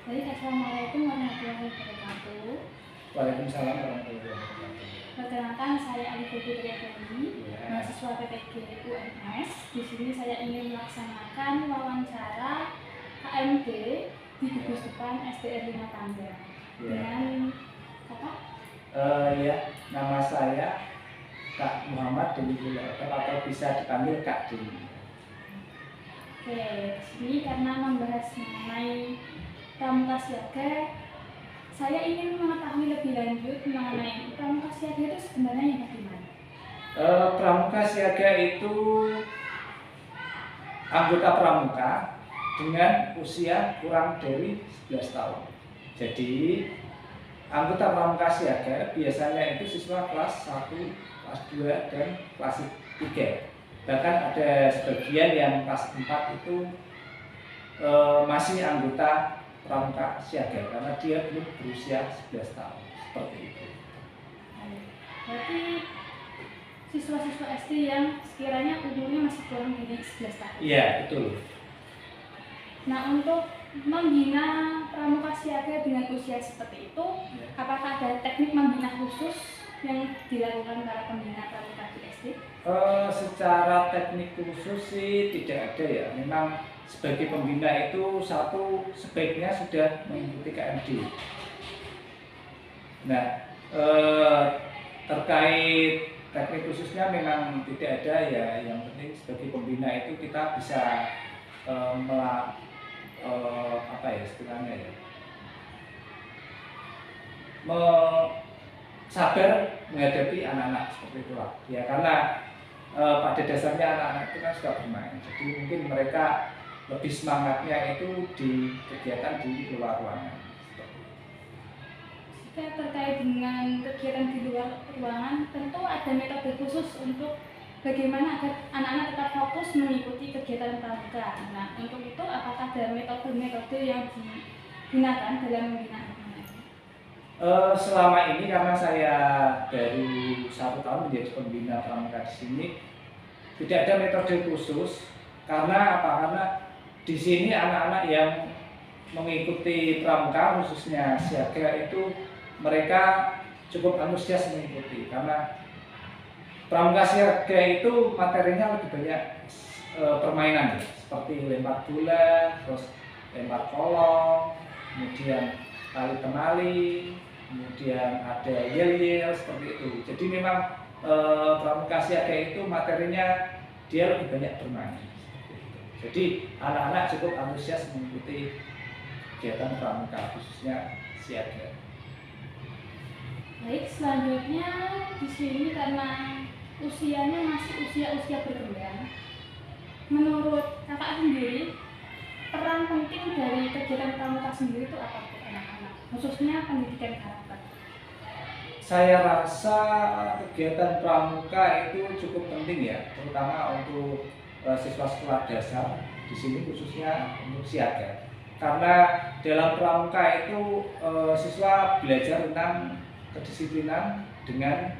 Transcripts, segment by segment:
Baik, Assalamualaikum warahmatullahi wabarakatuh. Waalaikumsalam warahmatullahi wabarakatuh. Perkenalkan, saya Alif Fitri Effendi, Ya. mahasiswa PPG UNS. Di sini saya ingin melaksanakan wawancara KMD di gugus depan SDR 5 Tangga dengan Kakak. Ya, nama saya Kak Muhammad Deni Buloto atau bisa dipanggil Kak Deni. Oke, di sini karena membahas mengenai pramuka siaga, saya ingin mengetahui lebih lanjut mengenai pramuka siaga itu sebenarnya bagaimana? Pramuka siaga itu anggota pramuka dengan usia kurang dari 11 tahun. Jadi anggota pramuka siaga biasanya itu siswa kelas 1, kelas 2, dan kelas 3. Bahkan ada sebagian yang kelas 4 itu masih anggota pramuka siaga karena dia belum berusia 11 tahun. Seperti itu. Berarti siswa-siswa SD yang sekiranya umurnya masih kurang dari 11 tahun. Iya, betul. Nah, untuk membina pramuka siaga dengan usia seperti itu, apakah ada teknik membina khusus yang dilakukan para pembina pramuka di SD? Secara teknik khusus sih tidak ada ya. Memang sebagai pembina itu sebaiknya sudah mengikuti KMD. Nah, terkait teknik khususnya memang tidak ada ya. Yang penting sebagai pembina itu kita bisa istilahnya ya, sabar menghadapi anak-anak seperti itu lah. Ya karena pada dasarnya anak-anak itu kan suka bermain, jadi mungkin mereka lebih semangatnya itu di kegiatan di luar ruangan. Jika terkait dengan kegiatan di luar ruangan, tentu ada metode khusus untuk bagaimana agar anak-anak tetap fokus mengikuti kegiatan pramuka. Nah, untuk itu apakah ada metode-metode yang digunakan dalam membina anak-anak? Selama ini karena saya baru 1 tahun menjadi pembina pramuka di sini, tidak ada metode khusus. Karena apa? Karena di sini anak-anak yang mengikuti pramuka khususnya siaga itu mereka cukup antusias mengikuti karena pramuka siaga itu materinya lebih banyak permainan ya, seperti lempar bola, terus lempar kolong, kemudian tali temali, kemudian ada yel-yel seperti itu. Jadi memang pramuka siaga itu materinya dia lebih banyak bermain. Jadi anak-anak cukup antusias mengikuti kegiatan pramuka khususnya siaga. Baik, selanjutnya di sini karena usianya masih usia berkembang, menurut kakak sendiri peran penting dari kegiatan pramuka sendiri itu apa untuk anak-anak, khususnya pendidikan karakter? Saya rasa kegiatan pramuka itu cukup penting ya, terutama untuk siswa sekolah dasar di sini khususnya untuk siaga. Karena dalam pramuka itu siswa belajar tentang kedisiplinan dengan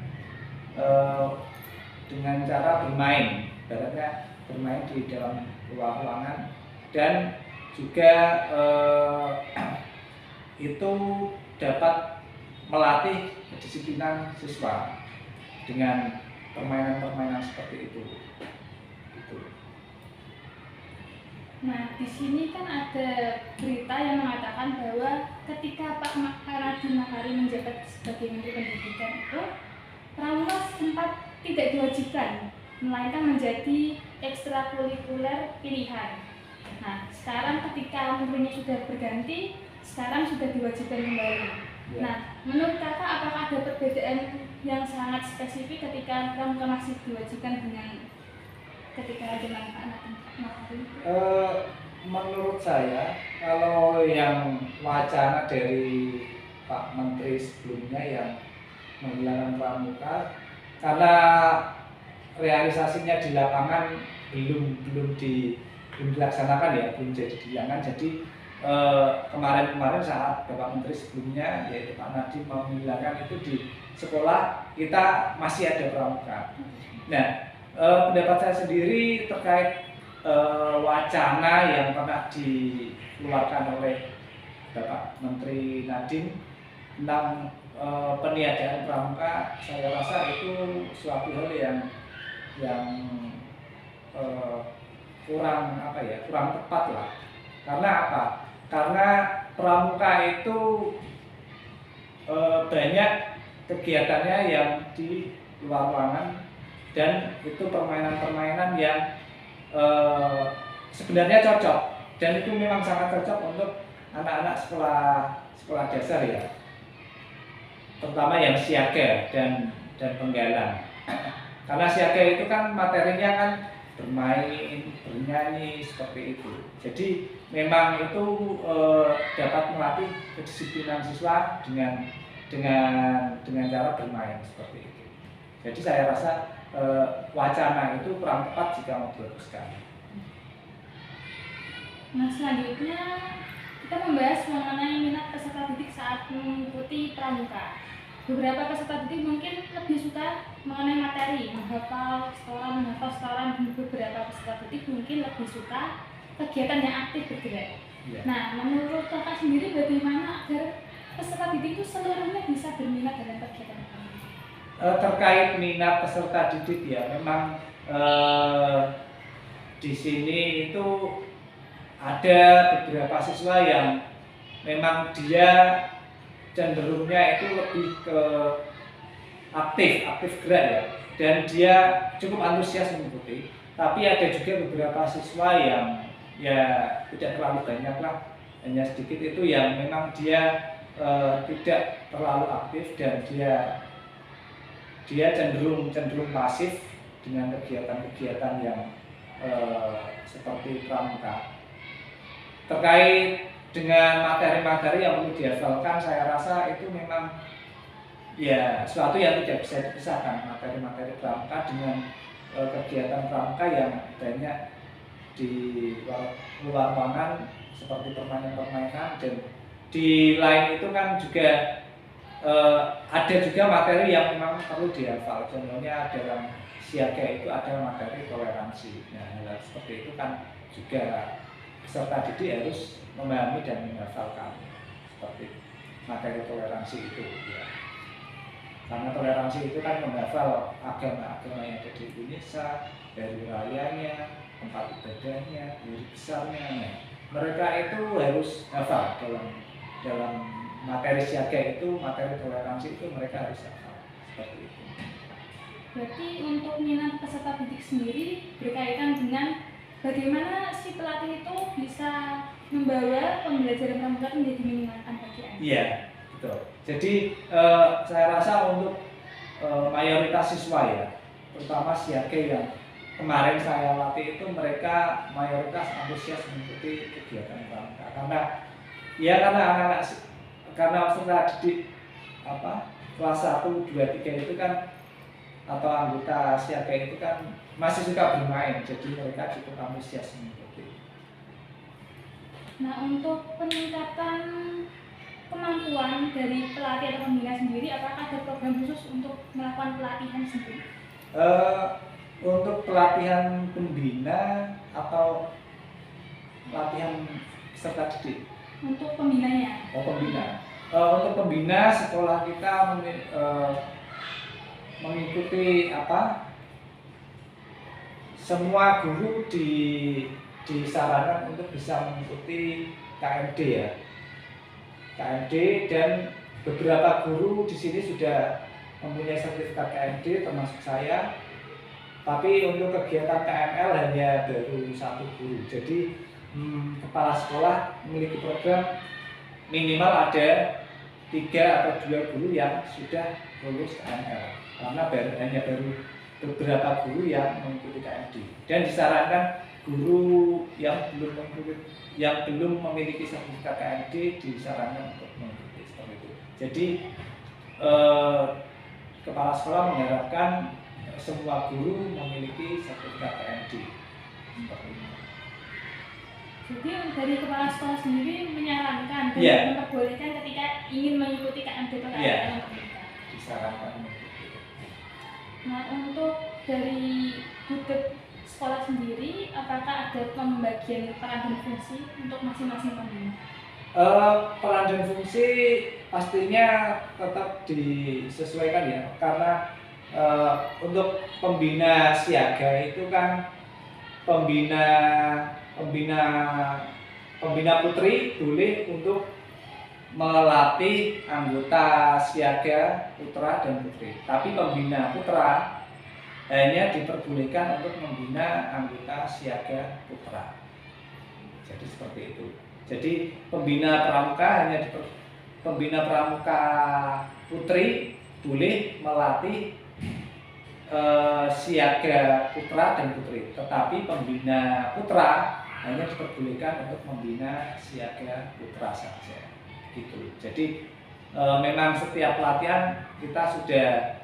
cara bermain, ibaratnya bermain di dalam ruangan, dan juga itu dapat melatih kedisiplinan siswa dengan permainan-permainan seperti itu. Nah, di sini kan ada berita yang mengatakan bahwa ketika Pak Nadiem Makarim menjabat sebagai Menteri Pendidikan itu, pramuka sempat tidak diwajibkan, melainkan menjadi ekstrakurikuler pilihan. Nah, sekarang ketika menterinya sudah berganti, sekarang sudah diwajibkan kembali. Ya. Nah, menurut kakak apakah ada perbedaan yang sangat spesifik ketika pramuka masih diwajibkan dengan ketika dengan Pak Nadiem Makarim? Menurut saya, kalau yang wacana dari Pak Menteri sebelumnya yang menghilangkan pramuka, karena realisasinya di lapangan belum dilaksanakan ya, belum jadi dilaksanakan. Jadi kemarin saat Bapak Menteri sebelumnya yaitu Pak Nadiem mau menghilangkan itu di sekolah kita masih ada pramuka. Nah, pendapat saya sendiri terkait wacana yang pernah dikeluarkan oleh Bapak Menteri Nadiem tentang peniadaan pramuka, saya rasa itu suatu hal yang kurang kurang tepat lah. Karena apa? Karena pramuka itu banyak kegiatannya yang di luar ruangan, dan itu permainan-permainan yang sebenarnya cocok, dan itu memang sangat cocok untuk anak-anak sekolah dasar ya, terutama yang siaga dan penggalan. Karena siaga itu kan materinya kan bermain, bernyanyi seperti itu. Jadi memang itu dapat melatih kedisiplinan siswa dengan cara bermain seperti itu. Jadi saya rasa wacana itu kurang tepat jika mau diteruskan. Nah, selanjutnya kita membahas mengenai minat peserta didik saat mengikuti pramuka. Beberapa peserta didik mungkin lebih suka mengenai materi, menghafal setoran, dan beberapa peserta didik mungkin lebih suka kegiatan yang aktif bergerak. Ya. Nah, menurut Kakak sendiri bagaimana agar peserta didik itu seluruhnya bisa berminat dalam kegiatan pramuka? Terkait minat peserta didik ya, memang di sini itu ada beberapa siswa yang memang dia cenderungnya itu lebih ke aktif gerak ya, dan dia cukup antusias mengikuti. Tapi ada juga beberapa siswa yang ya tidak terlalu banyak lah, hanya sedikit itu yang memang dia tidak terlalu aktif, dan dia cenderung pasif dengan kegiatan-kegiatan yang seperti pramuka. Terkait dengan materi-materi yang perlu dihafalkan, saya rasa itu memang ya suatu yang tidak bisa dipisahkan, materi-materi pramuka dengan kegiatan pramuka yang banyak di luar ruangan seperti permainan-permainan, dan di lain itu kan juga ada juga materi yang memang perlu dihafal. Contohnya dalam siaga itu ada materi toleransi. Nah, hal seperti itu kan juga peserta didik harus memahami dan menghafalkan seperti materi toleransi itu ya. Karena toleransi itu kan menghafal agama-agama yang ada di Indonesia, dari rayanya, tempat ibadahnya, dari besarnya. Nah, mereka itu harus hafal dalam materi siaga itu, materi toleransi itu mereka harus hafal seperti itu. Berarti untuk minat peserta didik sendiri berkaitan dengan bagaimana si pelatih itu bisa membawa pembelajaran pramuka menjadi menyenangkan bagi anak. Iya, betul. Jadi saya rasa untuk mayoritas siswa ya, terutama siaga yang kemarin saya latih itu, mereka mayoritas antusias mengikuti kegiatan pramuka. Karena anak-anak karena peserta didik kelas 1, 2, 3 itu kan, atau anggota siaga itu kan masih suka bermain, jadi mereka cukup antusias mengikuti. Nah, untuk peningkatan kemampuan dari pelatih atau pembina sendiri, apakah ada program khusus untuk melakukan pelatihan sendiri? Untuk pelatihan pembina atau pelatihan peserta didik? Untuk pembinanya. Pembina. Untuk pembina, sekolah kita mengikuti semua guru disarankan untuk bisa mengikuti KMD ya. KMD, dan beberapa guru di sini sudah mempunyai sertifikat KMD termasuk saya. Tapi untuk kegiatan KML hanya baru 1 guru. Jadi kepala sekolah memiliki program minimal ada 3 atau 2 guru yang sudah lulus KML. Karena hanya baru beberapa guru yang mengikuti KMD, dan disarankan guru yang belum memiliki sertifikat KMD disarankan untuk mengikuti seperti itu. Jadi kepala sekolah mengharapkan semua guru memiliki sertifikat KMD seperti itu. Jadi dari kepala sekolah sendiri menyarankan dan memperbolehkan ketika ingin mengikuti KMD atau KML disarankan mengikuti. Nah, untuk dari budget sekolah sendiri, apakah ada pembagian peran dan fungsi untuk masing-masing pembina? Peran dan fungsi pastinya tetap disesuaikan ya, karena untuk pembina siaga itu kan pembina pembina pembina putri boleh untuk melatih anggota siaga putra dan putri, tapi pembina putra hanya diperbolehkan untuk membina anggota siaga putra. Jadi seperti itu. Jadi pembina pramuka putri boleh melatih siaga putra dan putri, tetapi pembina putra hanya diperbolehkan untuk membina siaga putra saja. Gitu. Jadi memang setiap pelatihan kita sudah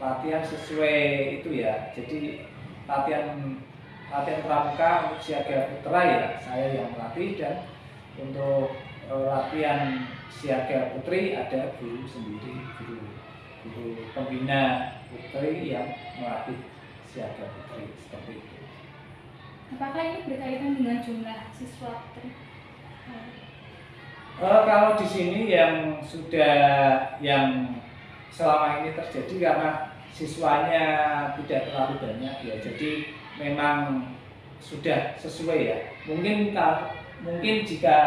latihan sesuai itu ya. Jadi latihan pramuka untuk siaga putra ya saya yang melatih, dan untuk latihan siaga putri ada guru sendiri, guru pembina putri yang melatih siaga putri, seperti itu. Apakah ini berkaitan dengan jumlah siswa putri? Kalau di sini yang selama ini terjadi karena siswanya tidak terlalu banyak ya, jadi memang sudah sesuai ya. Mungkin jika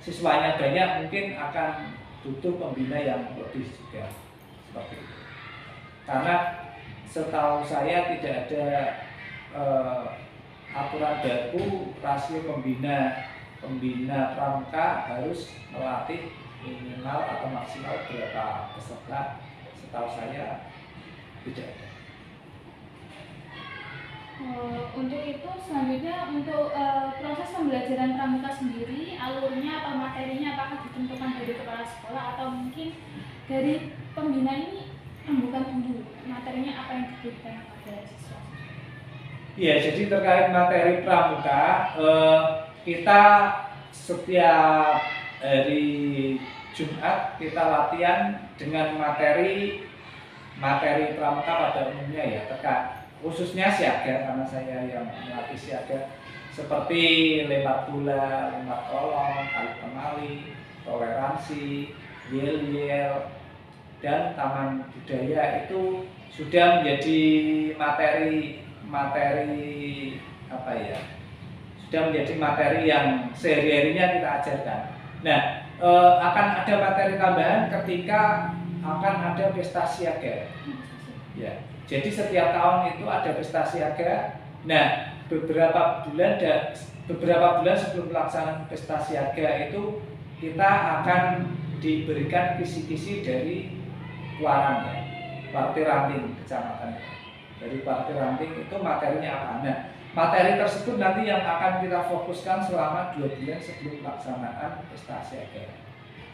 siswanya banyak mungkin akan butuh pembina yang lebih juga, seperti itu. Karena setahu saya tidak ada aturan baku rasio pembina pramuka harus melatih minimal atau maksimal berapa peserta. Setahu saya tidak ada. Untuk itu selanjutnya untuk proses pembelajaran pramuka sendiri, alurnya atau materinya apakah ditentukan dari kepala sekolah atau mungkin dari pembina ini rembukan dulu materinya apa yang diberikan kepada siswa? Iya, jadi terkait materi pramuka, kita setiap hari Jumat kita latihan dengan materi pramuka pada umumnya ya, khususnya siaga, karena saya yang melatih siaga, seperti lempar bola, lempar tolong, tali temali, toleransi, yel-yel, dan taman budaya itu sudah menjadi materi yang sehari-harinya kita ajarkan. Nah, akan ada materi tambahan ketika akan ada pesta siaga. Ya. Jadi setiap tahun itu ada pesta siaga. Nah, beberapa bulan sebelum pelaksanaan pesta siaga itu kita akan diberikan kisi-kisi dari Kuarang ya, Parti Ranting kecamatan. Dari Parti Ranting itu materinya apa? Nah, materi tersebut nanti yang akan kita fokuskan selama 2 bulan sebelum pelaksanaan pesta siaga.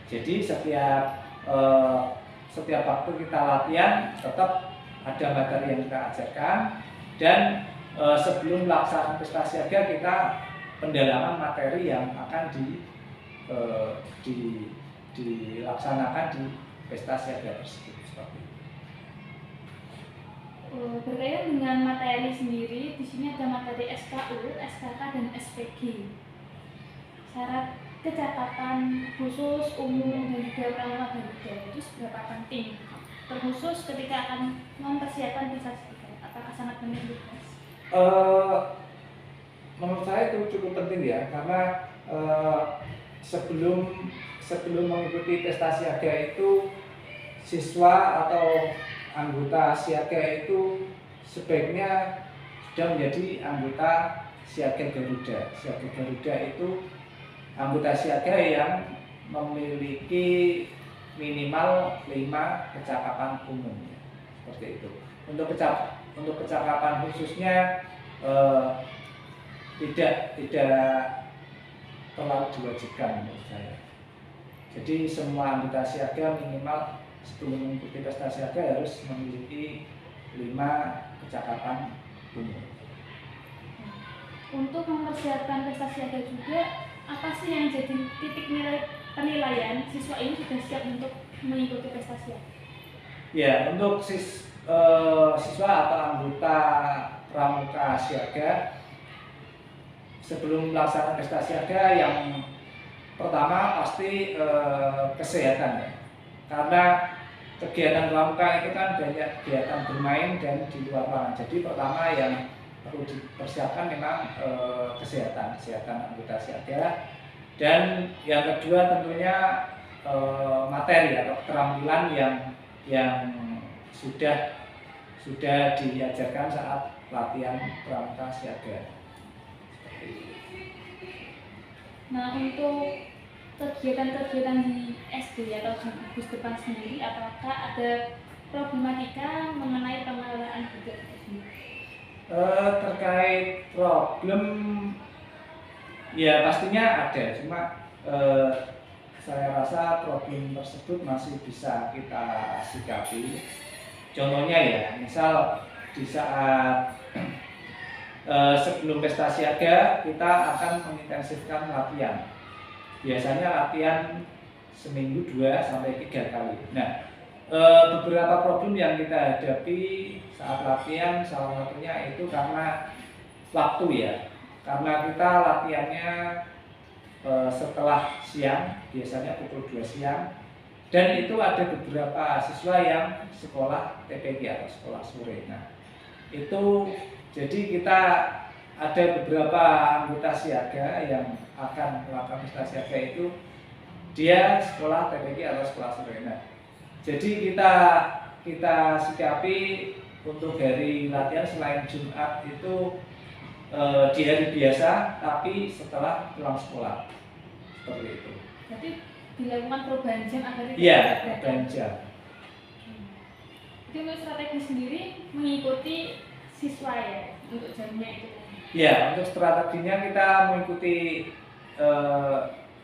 Jadi setiap waktu kita latihan tetap ada materi yang kita ajarkan, dan sebelum pelaksanaan pesta siaga kita pendalaman materi yang akan dilaksanakan di pesta siaga tersebut, seperti itu. Berkaitan dengan materi sendiri, di sini ada materi SKU, SKK, dan SPG. Syarat kecakapan khusus, umum, dan juga pramuka garuda itu seberapa penting, terkhusus ketika akan mempersiapkan pesta siaga? Apakah sangat penting? Menurut saya itu cukup penting ya, karena sebelum mengikuti pesta siaga itu siswa atau anggota siaga itu sebaiknya sudah menjadi anggota siaga Garuda. Siaga Garuda itu anggota siaga yang memiliki minimal 5 kecakapan umum ya, seperti itu. Untuk kecakapan khususnya tidak terlalu diwajibkan menurut saya. Jadi semua anggota siaga minimal sebelum mengikuti pesta siaga harus memiliki 5 kecakapan umum. Untuk mempersiapkan pesta siaga juga, apa sih yang jadi titik nilai penilaian siswa ini sudah siap untuk mengikuti pesta siaga? Ya, untuk siswa atau anggota pramuka siaga sebelum melaksanakan pesta siaga, yang pertama pasti kesehatan ya. Karena kegiatan pramuka itu kan banyak kegiatan bermain dan di luar lapangan. Jadi pertama yang perlu dipersiapkan memang kesehatan anggota siaga, dan yang kedua tentunya materi atau keterampilan yang sudah diajarkan saat latihan pramuka siaga. Nah, untuk kegiatan-kegiatan di SD atau di gugus depan sendiri, apakah ada problematika mengenai pengelolaan budget itu sendiri? Terkait problem ya pastinya ada, cuma saya rasa problem tersebut masih bisa kita sikapi. Contohnya ya, misal di saat sebelum pesta siaga kita akan mengintensifkan latihan. Biasanya latihan seminggu 2 sampai 3 kali. Nah, beberapa problem yang kita hadapi saat latihan salah satunya itu karena waktu ya. Karena kita latihannya setelah siang, biasanya pukul 2 siang, dan itu ada beberapa siswa yang sekolah TPG atau sekolah sore. Nah, itu jadi kita ada beberapa anggota siaga yang akan melakukan pesta siaga itu dia sekolah TPG atau sekolah sore. Nah, jadi kita sikapi untuk hari latihan selain Jumat itu di hari biasa, tapi setelah pulang sekolah, seperti itu. Jadi dilakukan perubahan jam agar tidak Iya, berat. perubahan jam. Jadi untuk strategi sendiri mengikuti siswa ya untuk jamnya itu. Ya, untuk strateginya kita mengikuti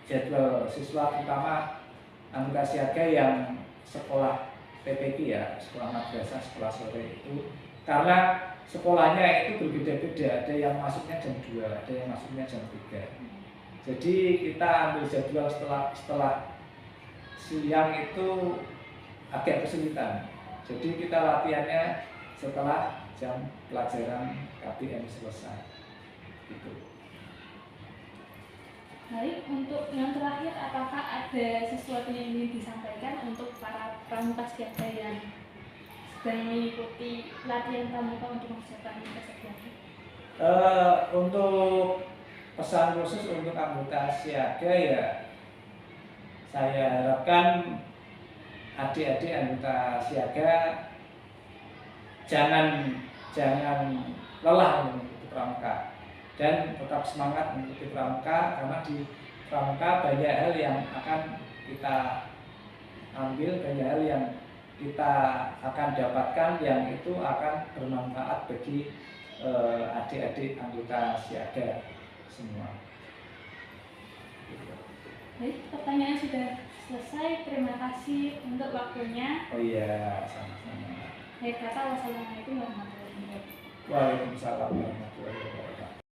jadwal siswa, terutama anggota siaga yang sekolah PPG ya, sekolah madrasah, sekolah sore itu, karena sekolahnya itu berbeda-beda, ada yang masuknya jam 2, ada yang masuknya jam 3. Jadi kita ambil jadwal setelah siang itu agak kesulitan. Jadi kita latihannya setelah jam pelajaran KBM selesai. Gitu. Baik, untuk yang terakhir, apakah ada sesuatu yang ingin disampaikan untuk para pramuka siaga yang sedang mengikuti latihan pramuka untuk mempersiapkan kesehatan? Untuk pesan khusus untuk anggota siaga ya, saya harapkan adik-adik anggota siaga jangan lelah mengikuti pramuka dan tetap semangat mengikuti pramuka, karena di pramuka banyak hal yang akan kita ambil, banyak hal yang kita akan dapatkan yang itu akan bermanfaat bagi adik-adik anggota siaga semua. Baik, pertanyaan sudah selesai. Terima kasih untuk waktunya. Oh iya, sama-sama. Akhir kata, wassalamualaikum warahmatullahi wabarakatuh. Waalaikumsalam warahmatullahi wabarakatuh.